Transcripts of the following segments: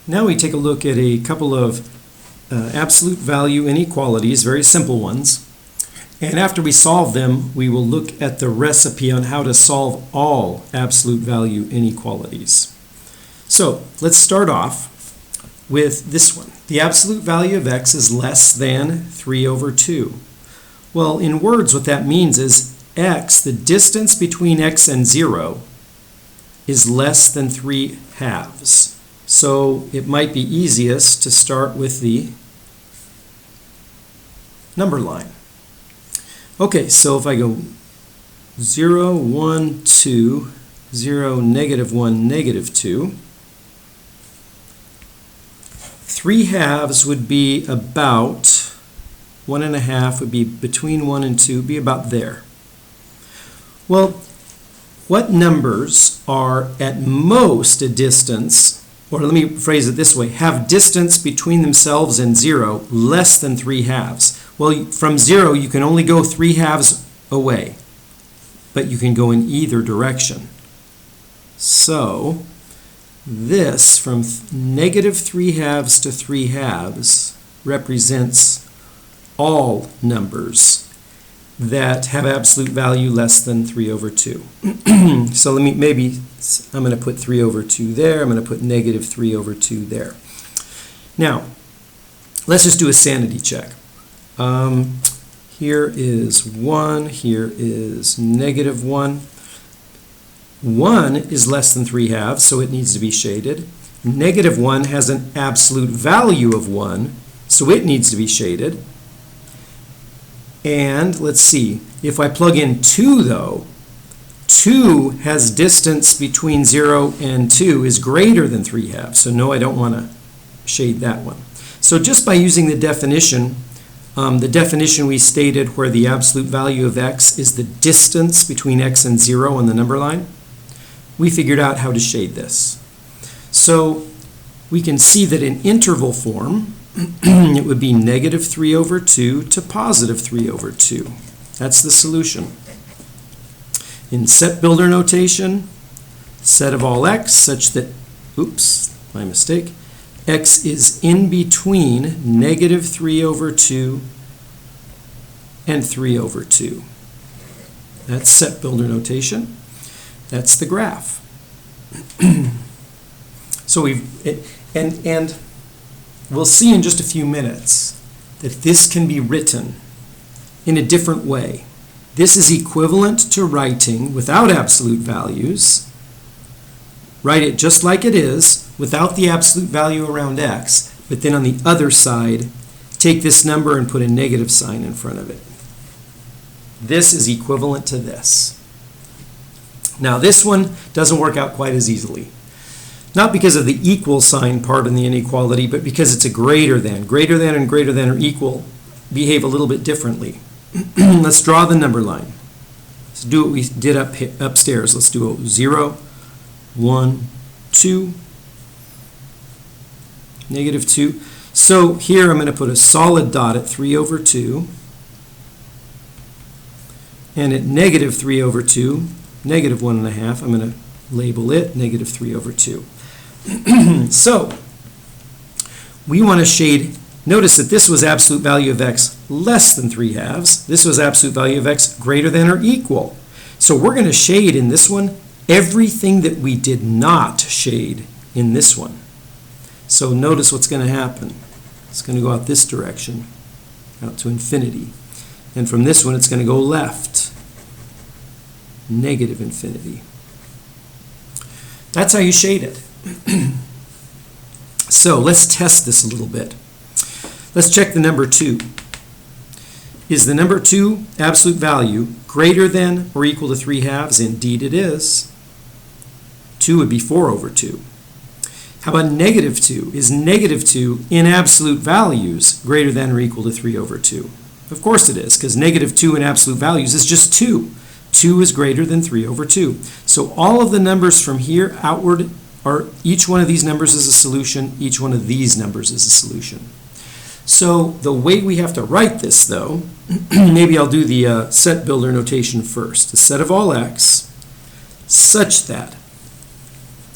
Now we take a look at a couple of absolute value inequalities, very simple ones. And after we solve them, we will look at the recipe on how to solve all absolute value inequalities. So let's start off with this one. The absolute value of x is less than 3 over 2. Well, in words, what that means is x, the distance between x and 0, is less than 3 halves. So it might be easiest to start with the number line. Okay, so if I go 0, 1, 2, 0, negative 1, negative 2, 3 halves would be about 1 1/2 would be between 1 and 2, be about there. Well, what numbers are at most a distance, or let me phrase it this way, have distance between themselves and 0 less than 3 halves? Well, from 0 you can only go 3 halves away, but you can go in either direction. So this, from negative 3 halves to 3 halves, represents all numbers that have absolute value less than 3 over 2. So I'm going to put 3 over 2 there. I'm going to put negative 3 over 2 there. Now, let's just do a sanity check. Here is 1. Here is negative 1. 1 is less than 3 halves, so it needs to be shaded. Negative 1 has an absolute value of 1, so it needs to be shaded. And let's see, if I plug in 2 though, 2 has distance between 0 and 2 is greater than 3 halves. So no, I don't want to shade that one. So just by using the definition we stated where the absolute value of x is the distance between x and 0 on the number line, we figured out how to shade this. So we can see that in interval form, it would be negative 3 over 2 to positive 3 over 2. That's the solution. In set builder notation, set of all x such that, oops, my mistake, x is in between negative 3 over 2 and 3 over 2. That's set builder notation. That's the graph. So and we'll see in just a few minutes that this can be written in a different way. This is equivalent to writing without absolute values. Write it just like it is without the absolute value around x, but then on the other side, take this number and put a negative sign in front of it. This is equivalent to this. Now this one doesn't work out quite as easily. Not because of the equal sign part in the inequality, but because it's a greater than. Greater than and greater than or equal behave a little bit differently. Let's draw the number line. Let's do what we did upstairs. Let's do 0, 1, 2, negative 2. So here I'm going to put a solid dot at 3 over 2. And at negative 3 over 2, negative 1 1/2, I'm going to label it negative 3 over 2. So we want to shade, notice that this was absolute value of x less than 3 halves. This was absolute value of x greater than or equal. So we're going to shade in this one everything that we did not shade in this one. So notice what's going to happen. It's going to go out this direction, out to infinity. And from this one it's going to go left, negative infinity. That's how you shade it. So let's test this a little bit. Let's check the number 2. Is the number 2 absolute value greater than or equal to 3 halves? Indeed it is. 2 would be 4 over 2. How about negative 2? Is negative 2 in absolute values greater than or equal to 3 over 2? Of course it is, because negative 2 in absolute values is just 2. 2 is greater than 3 over 2. So all of the numbers from here outward are, each one of these numbers is a solution, each one of these numbers is a solution. So the way we have to write this though, maybe I'll do the set builder notation first. A set of all x such that,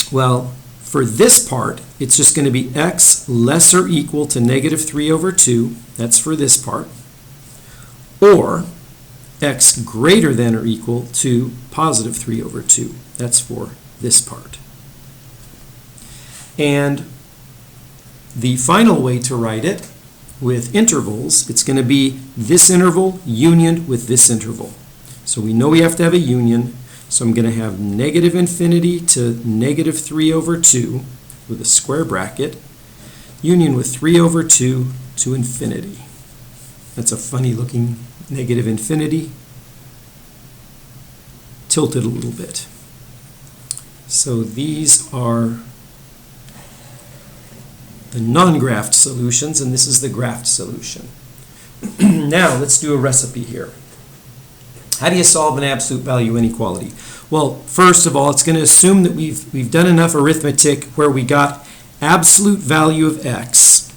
well, For this part, it's just going to be x less or equal to negative 3 over 2. That's for this part. Or x greater than or equal to positive 3 over 2. That's for this part. And the final way to write it with intervals, it's going to be this interval unioned with this interval. So we know we have to have a union. So I'm going to have negative infinity to negative 3 over 2 with a square bracket, union with 3 over 2 to infinity. That's a funny looking negative infinity, tilted a little bit. So these are the non-graphed solutions, and this is the graphed solution. Now let's do a recipe here. How do you solve an absolute value inequality? Well, first of all, it's going to assume that we've done enough arithmetic where we got absolute value of x.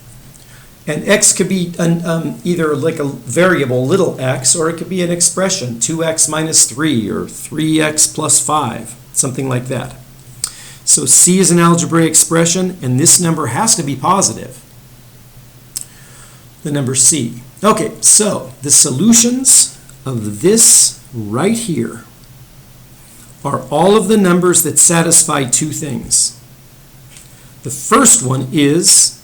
And x could be either like a variable, little x, or it could be an expression, 2x minus 3 or 3x plus 5, something like that. So c is an algebraic expression, and this number has to be positive, the number c. Okay, so the solutions of this right here are all of the numbers that satisfy two things. The first one is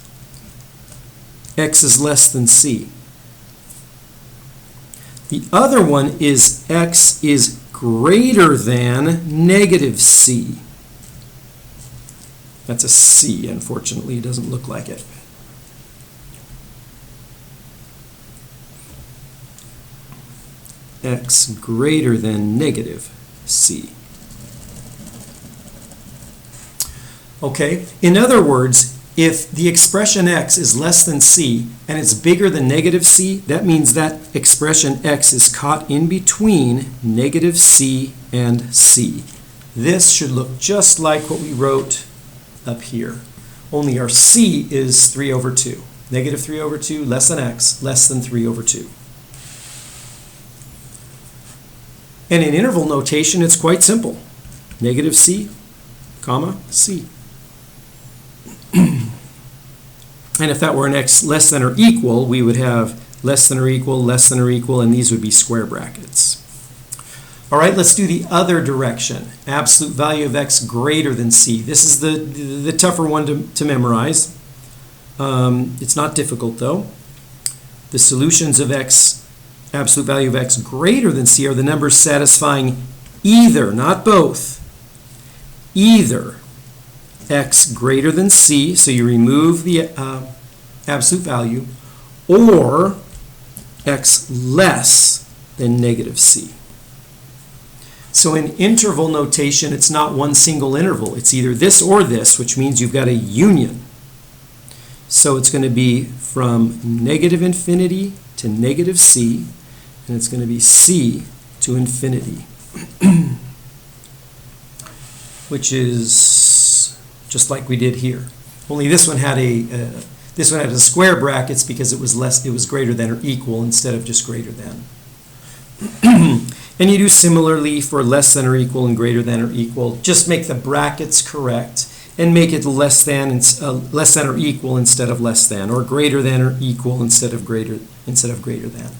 x is less than c. The other one is x is greater than negative c. That's a c, unfortunately, it doesn't look like it. X greater than negative c. Okay, in other words, if the expression x is less than c and it's bigger than negative c, that means that expression x is caught in between negative c and c. This should look just like what we wrote up here, only our c is 3 over 2. Negative 3 over 2 less than x, less than 3 over 2. And in interval notation, it's quite simple. Negative c, comma, c. And if that were an x less than or equal, we would have less than or equal, and these would be square brackets. All right, let's do the other direction. Absolute value of x greater than c. This is the tougher one to memorize. It's not difficult, though. The solutions of x, absolute value of x greater than c, are the numbers satisfying either, not both, either x greater than c, so you remove the absolute value, or x less than negative c. So in interval notation, it's not one single interval. It's either this or this, which means you've got a union. So it's going to be from negative infinity to negative c, and it's going to be c to infinity, which is just like we did here. Only this one had a square brackets because it was greater than or equal instead of just greater than. And you do similarly for less than or equal and greater than or equal. Just make the brackets correct and make it less than or equal instead of less than, or greater than or equal instead of greater than.